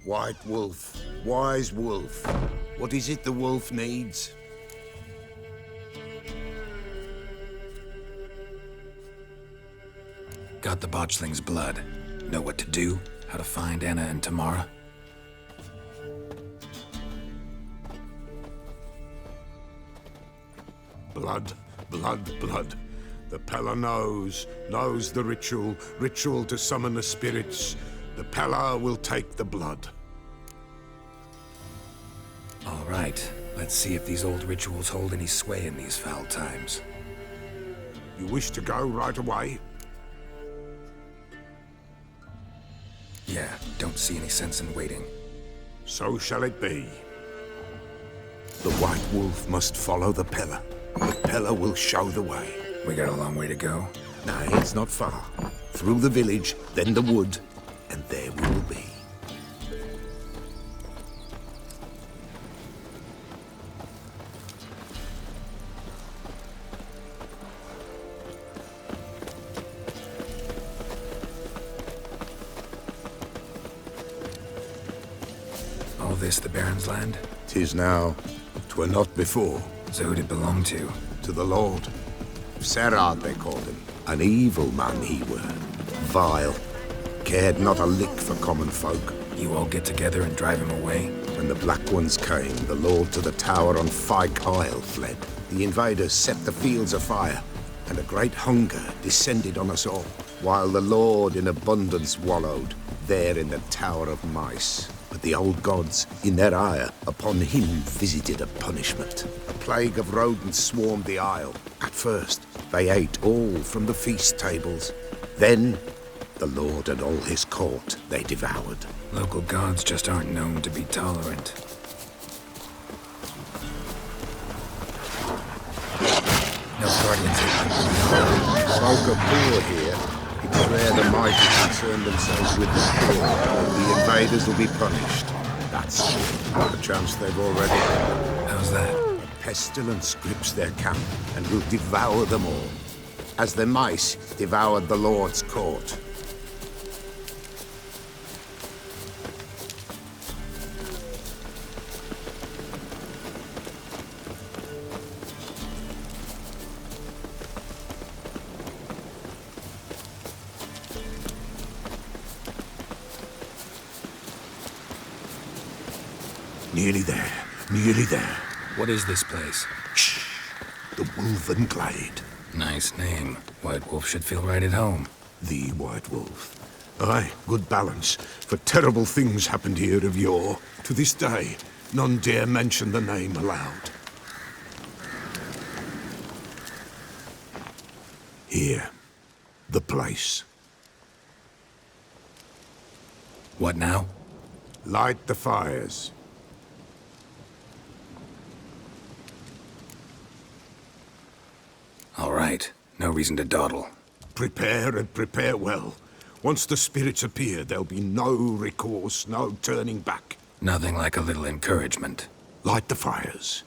White wolf, wise wolf. What is it the wolf needs? Got the botchling's blood. Know what to do? How to find Anna and Tamara? Blood, blood, blood. The Pella knows the ritual to summon the spirits. The Pella will take the blood. All right, let's see if these old rituals hold any sway in these foul times. You wish to go right away? Yeah, don't see any sense in waiting. So shall it be. The White Wolf must follow the Pella. The Pella will show the way. We got a long way to go. Nay, it's not far. Through the village, then the wood, and there we will be. All this the Baron's land? 'Tis now. 'Twere not before. So who'd it belong to? To the Lord. Serad, they called him. An evil man he were. Vile. Cared not a lick for common folk. You all get together and drive him away? When the Black Ones came, the Lord to the tower on Fyke Isle fled. The invaders set the fields afire, and a great hunger descended on us all, while the Lord in abundance wallowed, there in the Tower of Mice. But the old gods, in their ire, upon him visited a punishment. A plague of rodents swarmed the isle. At first, they ate all from the feast tables. Then, the Lord and all his court they devoured. Local gods just aren't known to be tolerant. No guardians here. Folk are poor here. It's rare the mighty concern themselves with the poor. The invaders will be punished. That's the chance they've already had. How's that? Pestilence grips their camp and will devour them all, as the mice devoured the Lord's court. Nearly there, nearly there. What is this place? Shh! The Wolven Glade. Nice name. White Wolf should feel right at home. The White Wolf. Aye, good balance, for terrible things happened here of yore. To this day, none dare mention the name aloud. Here, the place. What now? Light the fires. All right. No reason to dawdle. Prepare and prepare well. Once the spirits appear, there'll be no recourse, no turning back. Nothing like a little encouragement. Light the fires.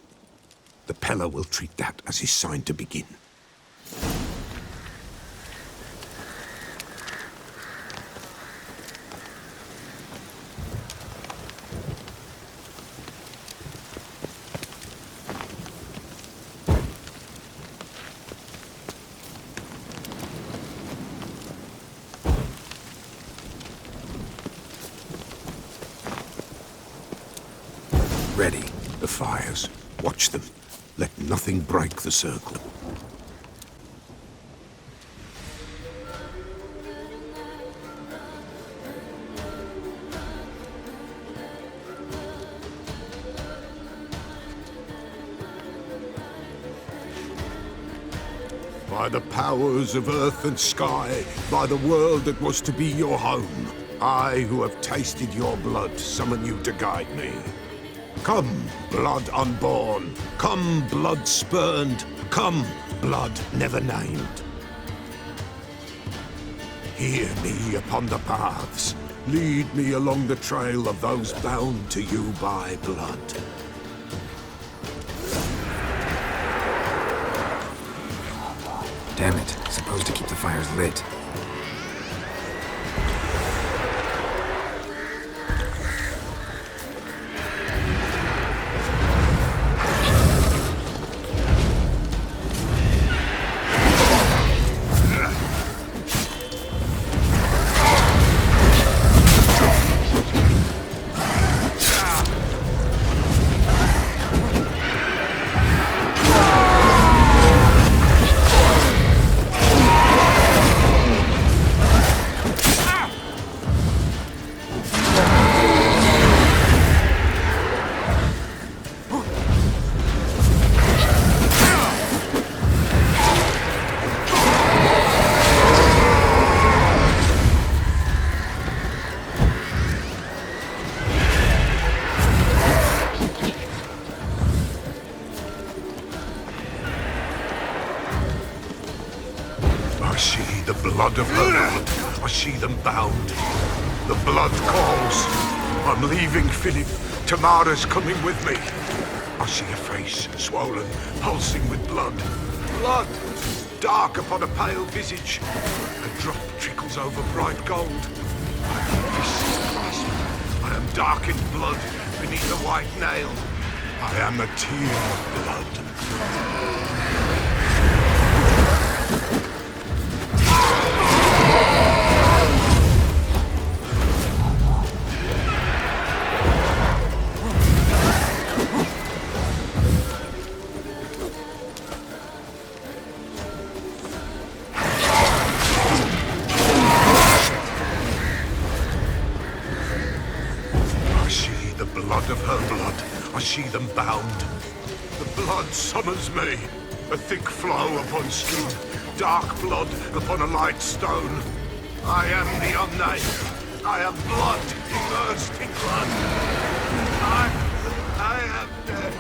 The Pella will treat that as his sign to begin. Ready. The fires. Watch them. Let nothing break the circle. By the powers of earth and sky, by the world that was to be your home, I, who have tasted your blood, summon you to guide me. Come, blood unborn. Come, blood spurned. Come, blood never named. Hear me upon the paths. Lead me along the trail of those bound to you by blood. Damn it. Supposed to keep the fires lit. blood of her blood. I see them bound. The blood calls. I'm leaving, Philip. Tamara's coming with me. I see a face, swollen, pulsing with blood. Blood! Dark upon a pale visage. A drop trickles over bright gold. Fists clasped. I am dark in blood beneath a white nail. I am a tear of blood. I see them bound. The blood summons me. A thick flow upon skin, dark blood upon a light stone. I am the unnamed. I am blood immersed in blood. I am dead.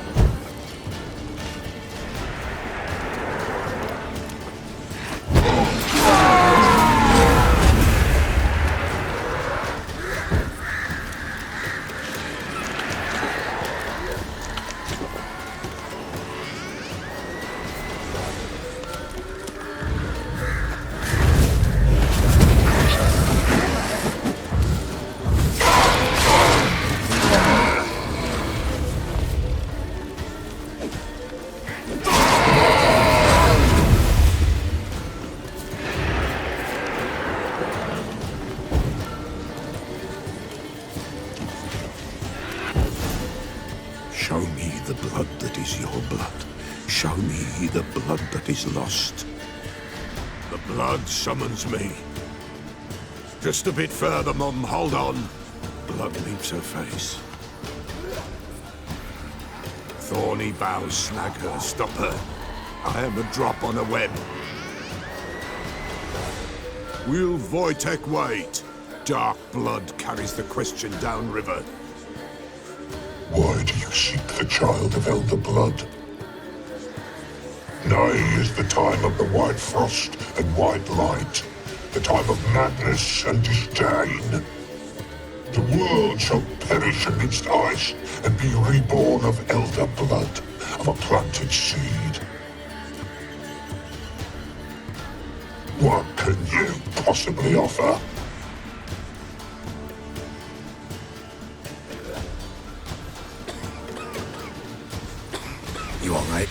Show me the blood that is your blood. Show me the blood that is lost. The blood summons me. Just a bit further, Mum. Hold on. Blood leaves her face. Thorny boughs snag her, stop her. I am a drop on a web. Will Wojtek wait? Dark blood carries the question downriver. Why do you seek the child of elder blood? Nigh is the time of the white frost and white light, the time of madness and disdain. The world shall perish amidst ice and be reborn of elder blood, of a planted seed. What can you possibly offer? You all right?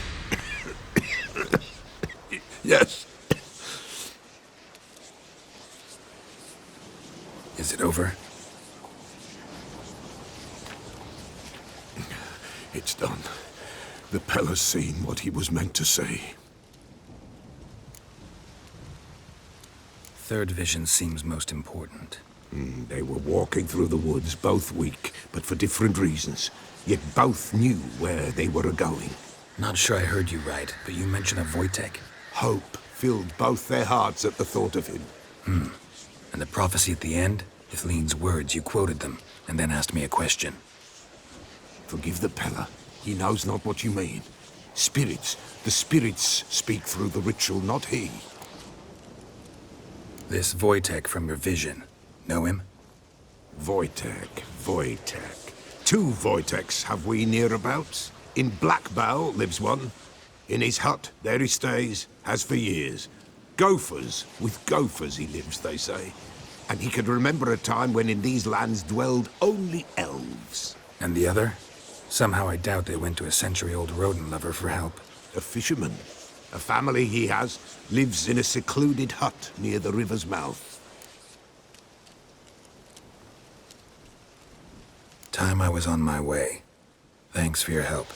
Yes. Is it over? It's done. The Pella's seen what he was meant to say. Third vision seems most important. They were walking through the woods, both weak, but for different reasons. Yet both knew where they were going. Not sure I heard you right, but you mentioned a Wojtek. Hope filled both their hearts at the thought of him. And the prophecy at the end? If Lean's words, you quoted them, and then asked me a question. Forgive the Pella. He knows not what you mean. Spirits. The spirits speak through the ritual, not he. This Wojtek from your vision. Know him? Wojtek. Two Wojteks have we nearabouts. In Blackbow lives one. In his hut, there he stays, has for years. Gophers, with gophers he lives, they say. And he could remember a time when in these lands dwelled only elves. And the other? Somehow I doubt they went to a century-old rodent lover for help. A fisherman. A family he has lives in a secluded hut near the river's mouth. Time I was on my way. Thanks for your help.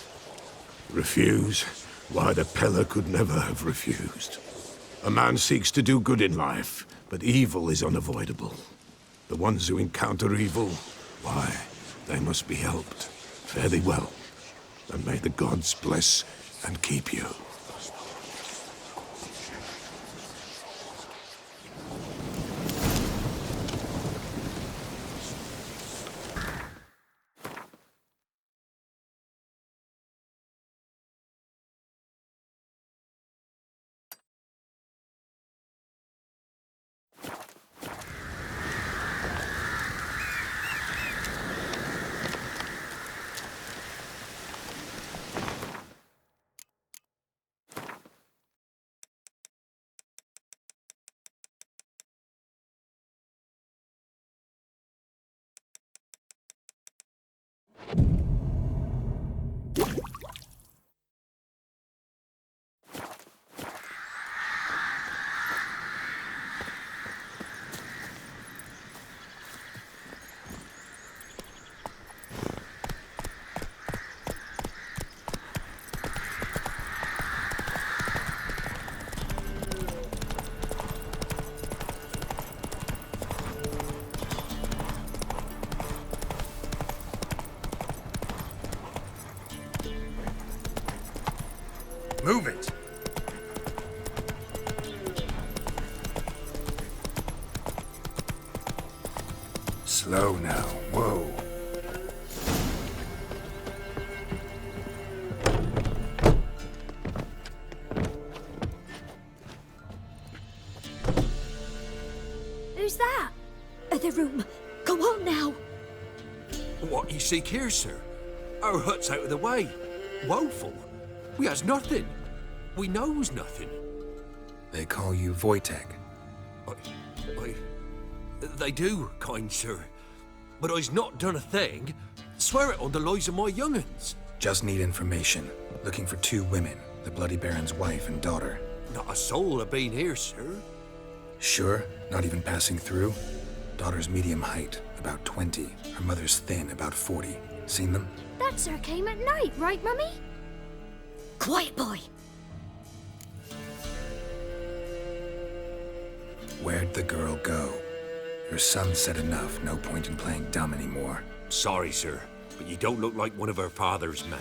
Refuse? Why, the Pella could never have refused. A man seeks to do good in life, but evil is unavoidable. The ones who encounter evil, why, they must be helped. Fare thee well, and may the gods bless and keep you. Move it! Slow now. Whoa. Who's that? Other room. Go on now. What you seek here, sir? Our hut's out of the way. Woeful. We has nothing. We knows nothing. They call you Wojtek. They do, kind sir. But I's not done a thing. Swear it on the lives of my young'uns. Just need information. Looking for 2 women, the Bloody Baron's wife and daughter. Not a soul have been here, sir. Sure? Not even passing through? Daughter's medium height, about 20. Her mother's thin, about 40. Seen them? That sir came at night, right, Mummy? Quiet, boy. Where'd the girl go? Your son said enough, no point in playing dumb anymore. Sorry, sir, but you don't look like one of our father's men.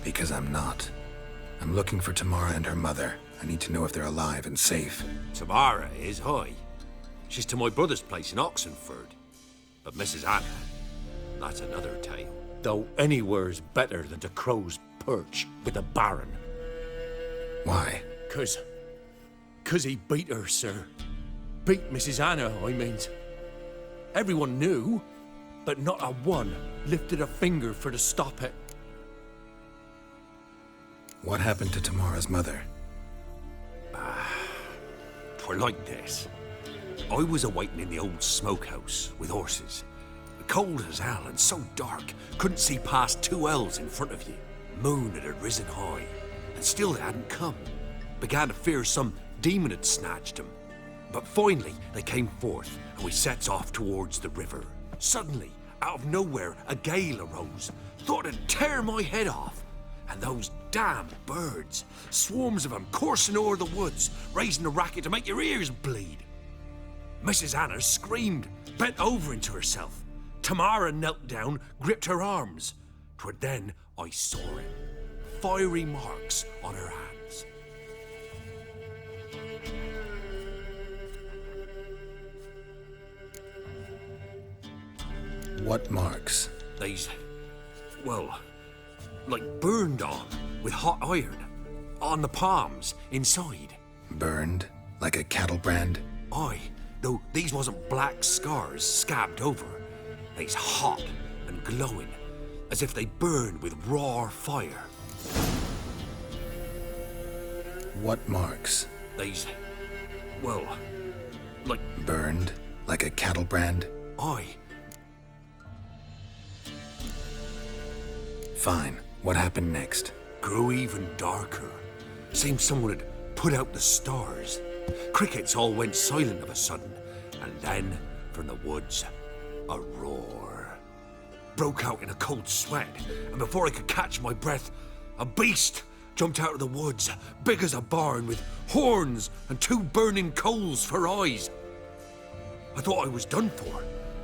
Because I'm not. I'm looking for Tamara and her mother. I need to know if they're alive and safe. Tamara is high. She's to my brother's place in Oxenford. But Mrs. Anna, that's another tale. Though anywhere's better than the Crow's Perch with the Baron. Why? 'Cause he beat her, sir. Beat Mrs. Anna, I means. Everyone knew, but not a one lifted a finger for to stop it. What happened to Tamara's mother? 'Twere like this. I was awaiting in the old smokehouse with horses. Cold as hell and so dark, couldn't see past 2 ells in front of you. Moon had risen high, and still they hadn't come. Began to fear some demon had snatched them. But finally, they came forth, and we sets off towards the river. Suddenly, out of nowhere, a gale arose. Thought it'd tear my head off. And those damn birds, swarms of them coursing o'er the woods, raising a racket to make your ears bleed. Mrs. Anna screamed, bent over into herself. Tamara knelt down, gripped her arms. 'Twere then I saw it. Fiery marks on her hands. What marks? They's, well, like burned on with hot iron. On the palms, inside. Burned? Like a cattle brand? Aye, though these wasn't black scars scabbed over. They's hot and glowing, as if they burned with raw fire. What marks? They's, well, like... Burned? Like a cattle brand? Aye. Fine. What happened next? Grew even darker. Seemed someone had put out the stars. Crickets all went silent of a sudden, and then, from the woods, a roar. Broke out in a cold sweat, and before I could catch my breath, a beast jumped out of the woods, big as a barn, with horns and 2 burning coals for eyes. I thought I was done for.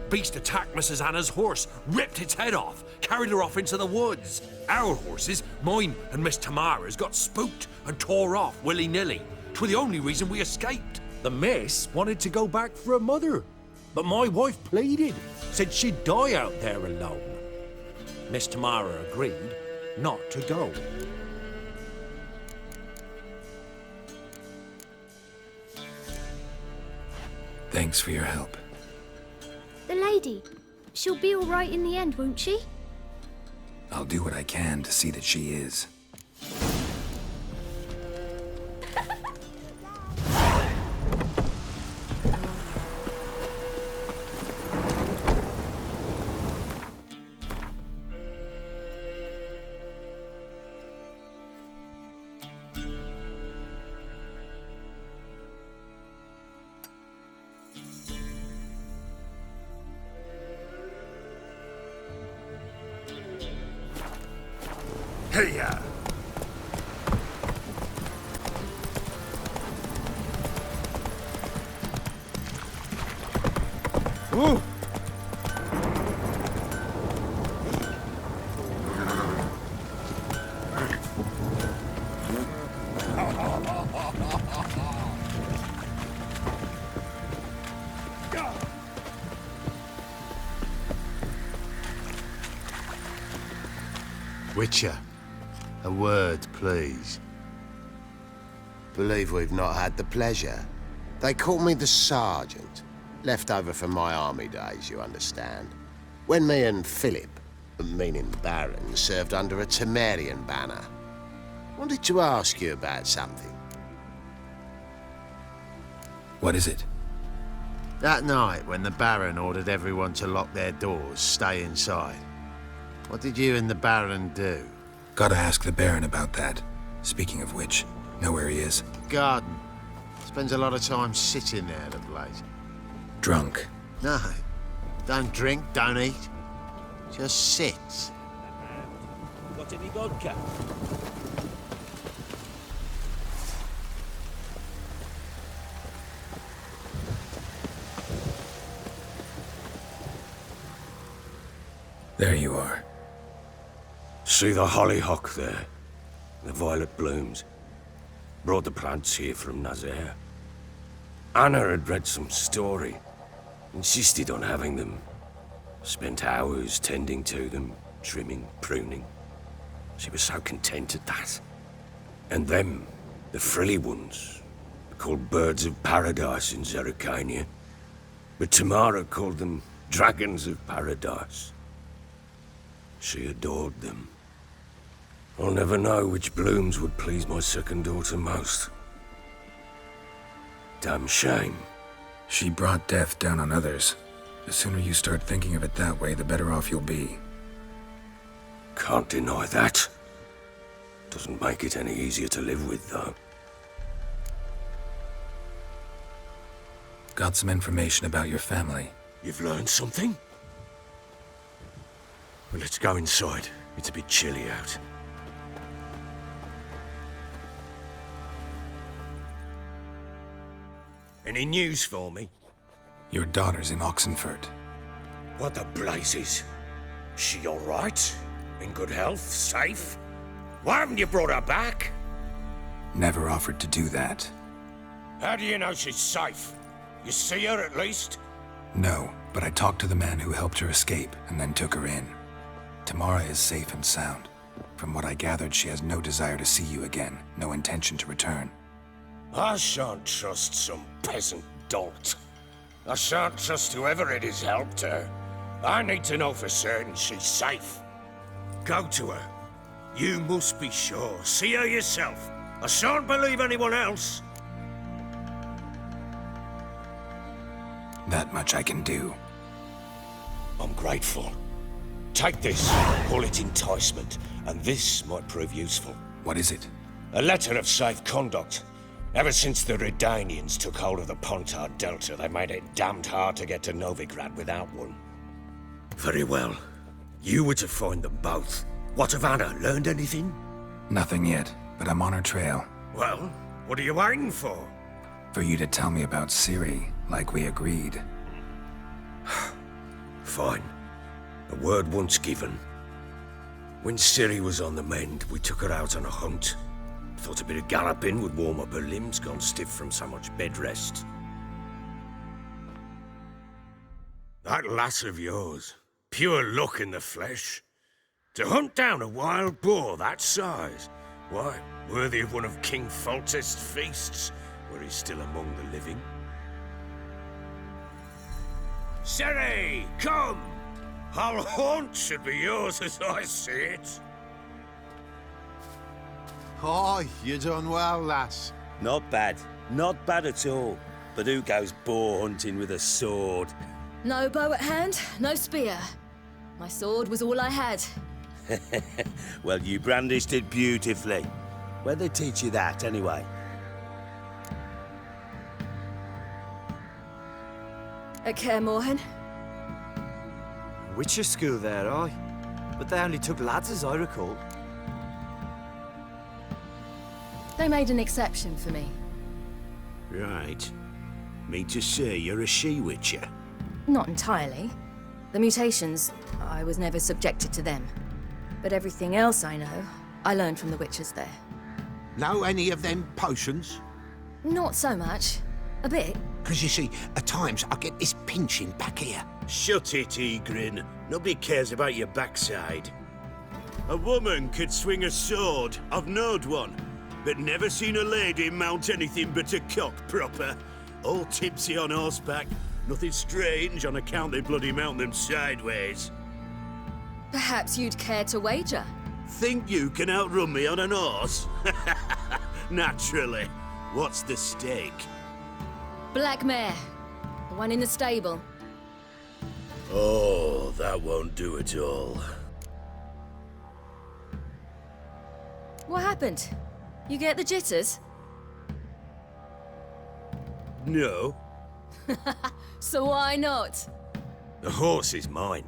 Beast attacked Mrs. Anna's horse, ripped its head off, carried her off into the woods. Our horses, mine and Miss Tamara's, got spooked and tore off willy-nilly. 'Twere the only reason we escaped. The miss wanted to go back for her mother, but my wife pleaded, said she'd die out there alone. Miss Tamara agreed not to go. Thanks for your help. The lady. She'll be all right in the end, won't she? I'll do what I can to see that she is. Hey-ya! Ooh! Witcher, a word, please. Believe we've not had the pleasure. They call me the Sergeant. Left over from my army days, you understand. When me and Philip, meaning the Baron, served under a Temerian banner. Wanted to ask you about something. What is it? That night, when the Baron ordered everyone to lock their doors, stay inside, what did you and the Baron do? Gotta ask the Baron about that. Speaking of which, know where he is? Garden. Spends a lot of time sitting there, the place. Drunk. No. Don't drink, don't eat. Just sits. Got any vodka? There you are. See the hollyhock there? The violet blooms. Brought the plants here from Nazaire. Anna had read some story. Insisted on having them. Spent hours tending to them, trimming, pruning. She was so content at that. And them, the frilly ones, called birds of paradise in Zerrikania. But Tamara called them dragons of paradise. She adored them. I'll never know which blooms would please my second daughter most. Damn shame. She brought death down on others. The sooner you start thinking of it that way, the better off you'll be. Can't deny that. Doesn't make it any easier to live with, though. Got some information about your family. You've learned something? Well, let's go inside. It's a bit chilly out. Any news for me? Your daughter's in Oxenfurt. What the blazes? She all right? In good health? Safe? Why haven't you brought her back? Never offered to do that. How do you know she's safe? You see her at least? No, but I talked to the man who helped her escape and then took her in. Tamara is safe and sound. From what I gathered, she has no desire to see you again, no intention to return. I shan't trust some peasant dolt. I shan't trust whoever it is helped her. I need to know for certain she's safe. Go to her. You must be sure. See her yourself. I shan't believe anyone else. That much I can do. I'm grateful. Take this, call it enticement, and this might prove useful. What is it? A letter of safe conduct. Ever since the Redanians took hold of the Pontard Delta, they made it damned hard to get to Novigrad without one. Very well. You were to find them both. What of Anna? Learned anything? Nothing yet, but I'm on her trail. Well, what are you waiting for? For you to tell me about Ciri, like we agreed. Fine. A word once given. When Ciri was on the mend, we took her out on a hunt. Thought a bit of galloping would warm up her limbs, gone stiff from so much bed rest. That lass of yours, pure luck in the flesh. To hunt down a wild boar that size, why, worthy of one of King Foltest's feasts, were he still among the living. Ciri, come! Our haunt should be yours as I see it. Oh, you done well, lass. Not bad. Not bad at all. But who goes boar hunting with a sword? No bow at hand, no spear. My sword was all I had. Well, you brandished it beautifully. Where'd they teach you that, anyway? At Kaer Morhen. Witcher school there, aye. But they only took lads, as I recall. They made an exception for me. Right. Mean to say you're a she-witcher? Not entirely. The mutations, I was never subjected to them. But everything else I know, I learned from the witches there. Know any of them potions? Not so much. A bit. Because you see, at times I get this pinching back here. Shut it, Egrin. Nobody cares about your backside. A woman could swing a sword. I've knowed one. But never seen a lady mount anything but a cock proper. All tipsy on horseback. Nothing strange on account they bloody mount them sideways. Perhaps you'd care to wager? Think you can outrun me on an horse? Naturally. What's the stake? Black mare. The one in the stable. Oh, that won't do at all. What happened? You get the jitters? No. So why not? The horse is mine.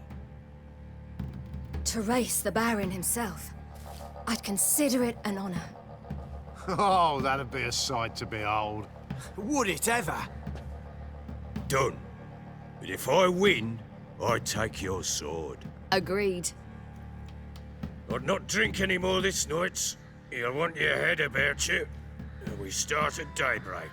To race the Baron himself. I'd consider it an honor. Oh, that'd be a sight to behold. Would it ever? Done. But if I win, I take your sword. Agreed. I'd not drink any more this night. You'll want your head about you. And we start at daybreak.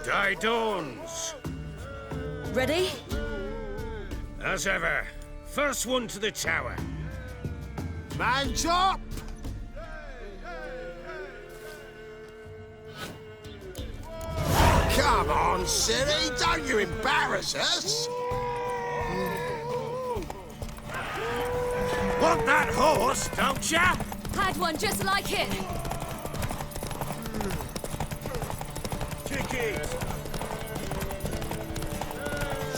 Day dawns. Ready? As ever, first one to the tower. Man's up! Come on, silly, don't you embarrass us! Want that horse, don't ya? Had one just like it. Kick it.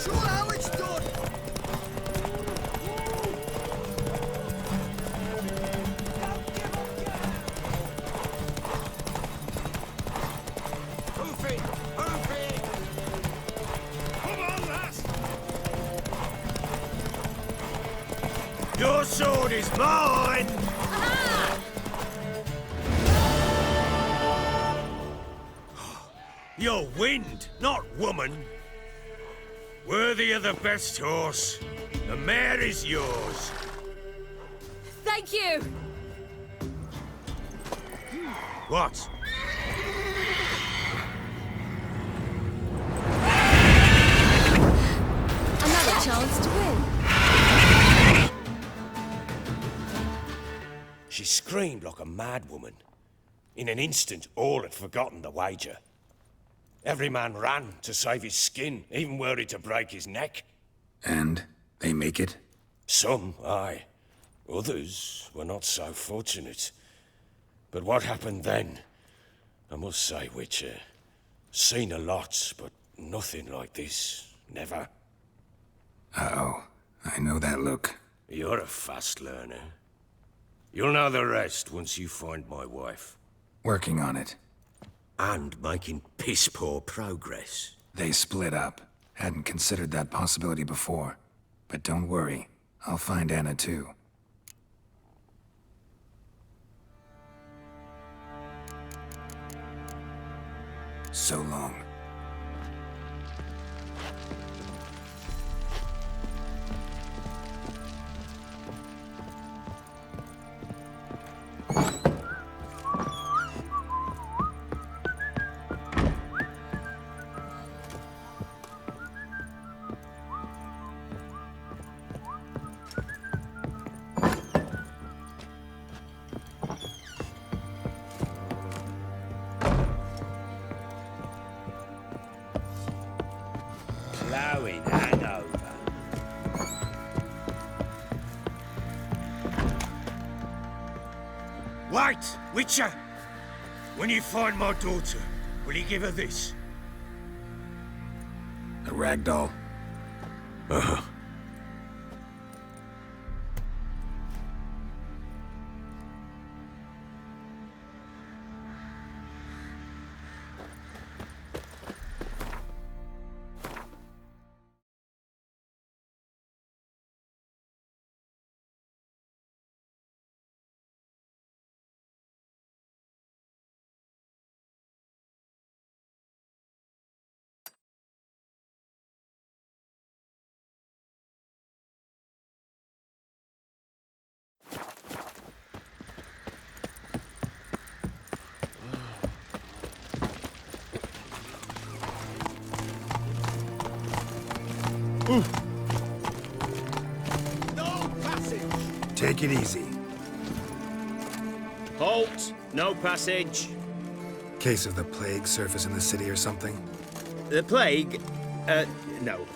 Show how it's done! Hoof it! Hoof it! Come on, lass! Your sword is mine! You're wind, not woman. Worthy of the best horse. The mare is yours. Thank you! What? Another chance to win. She screamed like a mad woman. In an instant, all had forgotten the wager. Every man ran to save his skin, even were he to break his neck. And they make it? Some, aye. Others were not so fortunate. But what happened then? I must say, Witcher, seen a lot, but nothing like this. Never. Uh-oh. I know that look. You're a fast learner. You'll know the rest once you find my wife. Working on it. And making piss-poor progress. They split up. Hadn't considered that possibility before. But don't worry. I'll find Anna too. So long. Plowing hangover. Wait, Witcher! When you find my daughter, will you give her this? A ragdoll? Uh-huh. No passage! Take it easy. Halt! No passage. Case of the plague surface in the city or something? The plague? No.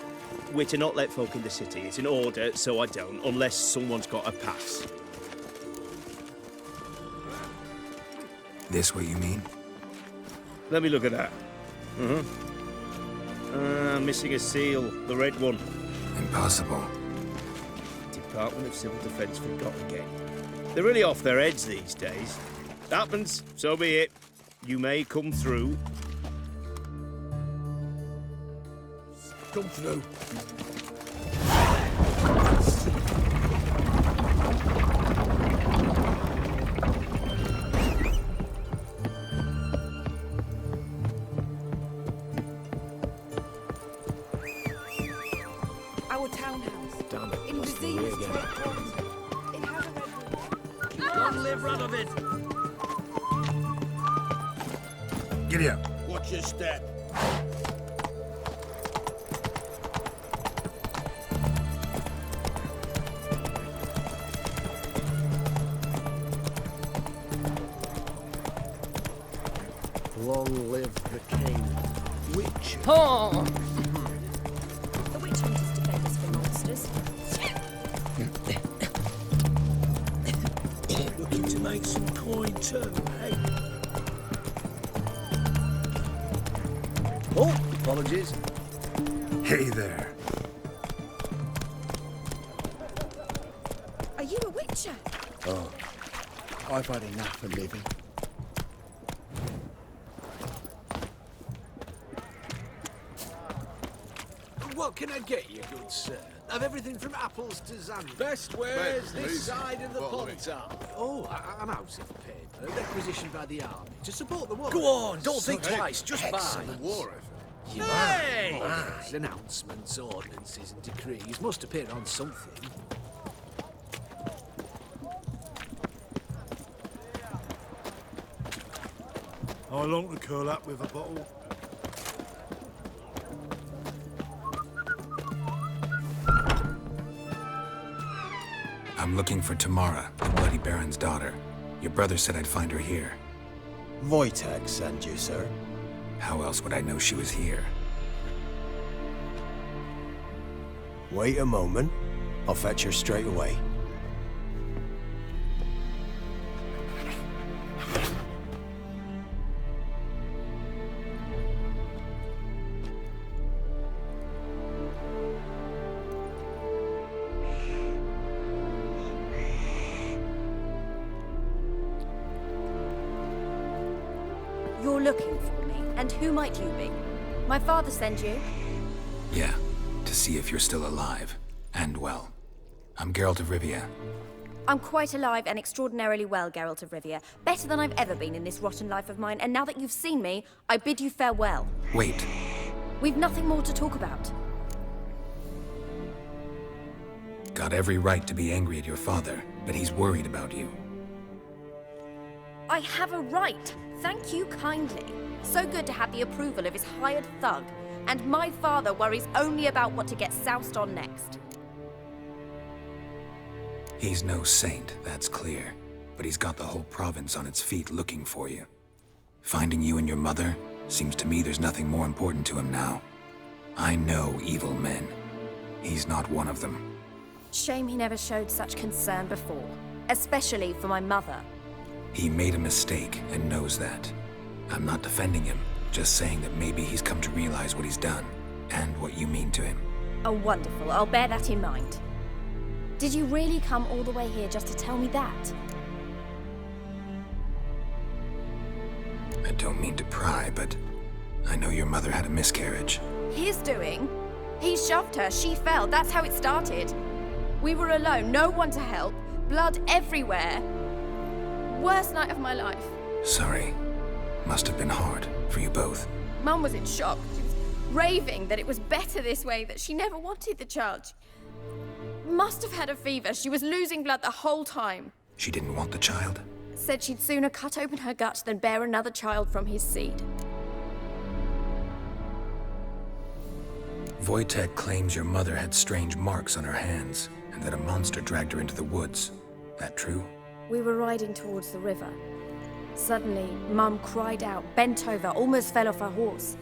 We're to not let folk in the city. It's an order, so I don't, unless someone's got a pass. This what you mean? Let me look at that. Missing a seal. The red one. Impossible. Department of Civil Defence forgot again. They're really off their heads these days. Happens, so be it. You may come through. Come through. Our townhouse. Damn it. In Lost the way disease. again. It has a red roof. Long live Radovid! Giddy up. Watch your step. Long live the king. Witch. Oh! The witch hunters defend us from monsters. Looking to make some coin too, eh? Oh, apologies. Hey there. Are you a witcher? Oh, I've had enough of living. What can I get you, good sir? I've everything from apples to zambia. Best wares this side of the pond. Oh, I'm out of paper, requisitioned by the army to support the war. Go on, don't think twice, just buy. Excellent war effort. Hey! Announcements, ordinances, and decrees must appear on something. How long to curl up with a bottle? I'm looking for Tamara, the Bloody Baron's daughter. Your brother said I'd find her here. Wojtek sent you, sir. How else would I know she was here? Wait a moment. I'll fetch her straight away. You're looking for me, and who might you be? My father sent you? Yeah, to see if you're still alive. And well. I'm Geralt of Rivia. I'm quite alive and extraordinarily well, Geralt of Rivia. Better than I've ever been in this rotten life of mine, and now that you've seen me, I bid you farewell. Wait. We've nothing more to talk about. Got every right to be angry at your father, but he's worried about you. I have a right. Thank you kindly. So good to have the approval of his hired thug. And my father worries only about what to get soused on next. He's no saint, that's clear. But he's got the whole province on its feet looking for you. Finding you and your mother? Seems to me there's nothing more important to him now. I know evil men. He's not one of them. Shame he never showed such concern before. Especially for my mother. He made a mistake and knows that. I'm not defending him, just saying that maybe he's come to realize what he's done, and what you mean to him. Oh, wonderful. I'll bear that in mind. Did you really come all the way here just to tell me that? I don't mean to pry, but I know your mother had a miscarriage. His doing? He shoved her, she fell, that's how it started. We were alone, no one to help, blood everywhere. Worst night of my life. Sorry. Must have been hard for you both. Mum was in shock. She was raving that it was better this way, that she never wanted the child. She must have had a fever. She was losing blood the whole time. She didn't want the child? Said she'd sooner cut open her gut than bear another child from his seed. Wojtek claims your mother had strange marks on her hands, and that a monster dragged her into the woods. That true? We were riding towards the river. Suddenly, Mum cried out, bent over, almost fell off her horse.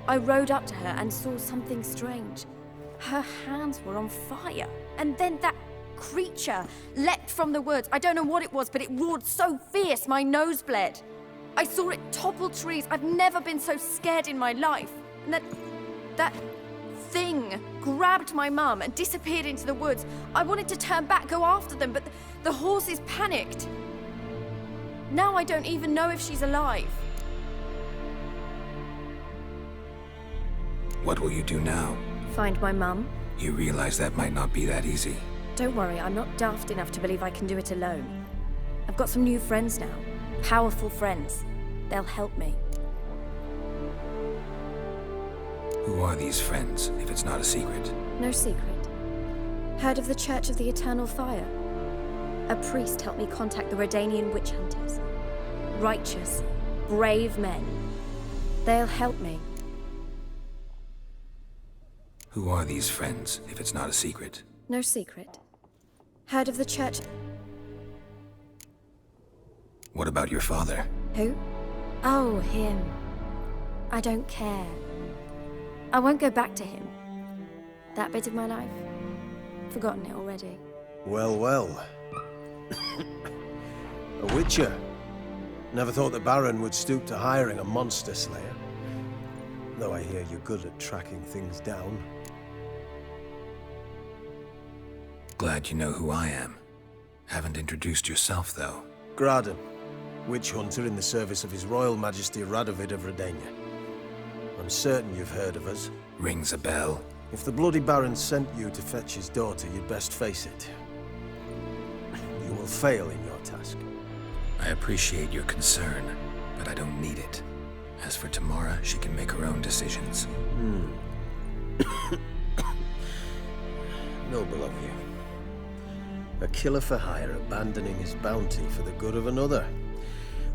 I rode up to her and saw something strange. Her hands were on fire. And then that creature leapt from the woods. I don't know what it was, but it roared so fierce my nose bled. I saw it topple trees. I've never been so scared in my life. And that thing grabbed my mum and disappeared into the woods. I wanted to turn back, go after them, but the horses panicked. Now I don't even know if she's alive. What will you do now? Find my mum. You realize that might not be that easy. Don't worry, I'm not daft enough to believe I can do it alone. I've got some new friends now. Powerful friends. They'll help me. Who are these friends, if it's not a secret? No secret. Heard of the Church of the Eternal Fire? A priest helped me contact the Redanian witch hunters. Righteous, brave men. They'll help me. Who are these friends, if it's not a secret? No secret. Heard of the church... What about your father? Who? Oh, him. I don't care. I won't go back to him. That bit of my life. Forgotten it already. Well, well. A witcher. Never thought the Baron would stoop to hiring a monster slayer. Though I hear you're good at tracking things down. Glad you know who I am. Haven't introduced yourself, though. Graden, witch hunter in the service of His Royal Majesty Radovid of Redania. I'm certain you've heard of us. Rings a bell. If the Bloody Baron sent you to fetch his daughter, you'd best face it. You will fail in your task. I appreciate your concern, but I don't need it. As for Tamara, she can make her own decisions. Noble of you. A killer for hire abandoning his bounty for the good of another.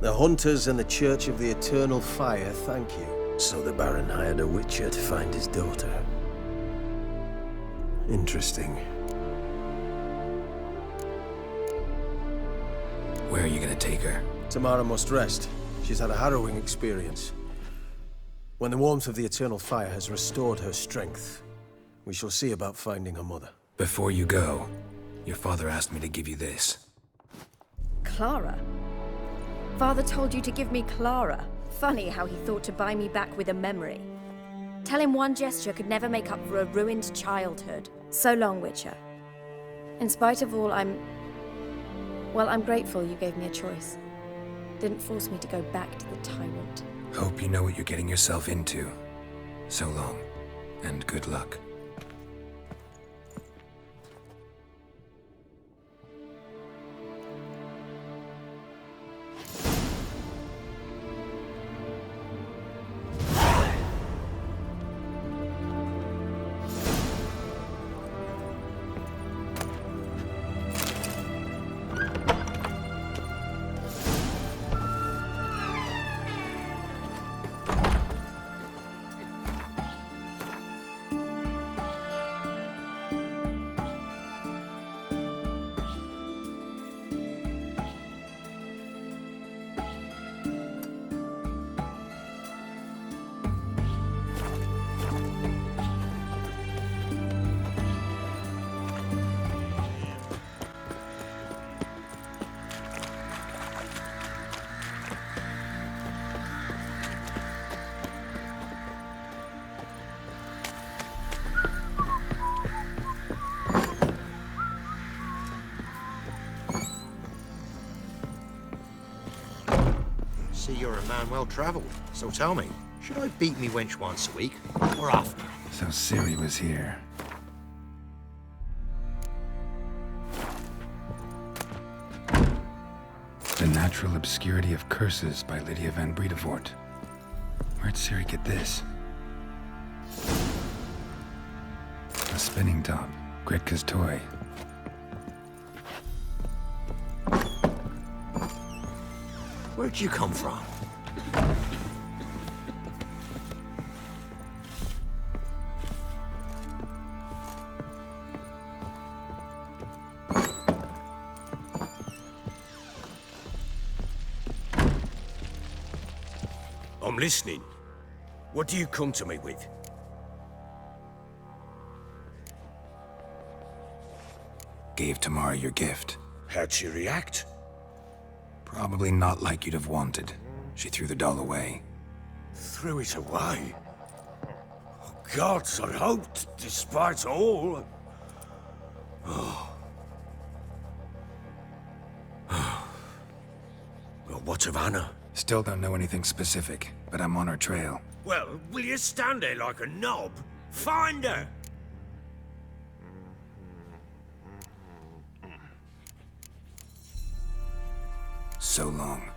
The hunters and the Church of the Eternal Fire thank you. So the Baron hired a witcher to find his daughter. Interesting. Where are you gonna take her? Tamara must rest. She's had a harrowing experience. When the warmth of the Eternal Fire has restored her strength, we shall see about finding her mother. Before you go, your father asked me to give you this. Clara? Father told you to give me Clara. Funny how he thought to buy me back with a memory. Tell him one gesture could never make up for a ruined childhood. So long, Witcher. In spite of all, I'm grateful you gave me a choice. Didn't force me to go back to the tyrant. Hope you know what you're getting yourself into. So long, and good luck. See, you're a man well-travelled, so tell me, should I beat me wench once a week, or often? So Ciri was here. The Natural Obscurity of Curses by Lydia van Bredevoort. Where'd Ciri get this? A spinning top. Gretka's toy. Where'd you come from? I'm listening. What do you come to me with? Gave Tamara your gift. How'd she react? Probably not like you'd have wanted. She threw the doll away. Threw it away? Oh, gods, I hoped, despite all... Oh. Well, what of Anna? Still don't know anything specific, but I'm on her trail. Well, will you stand there like a knob? Find her! So long.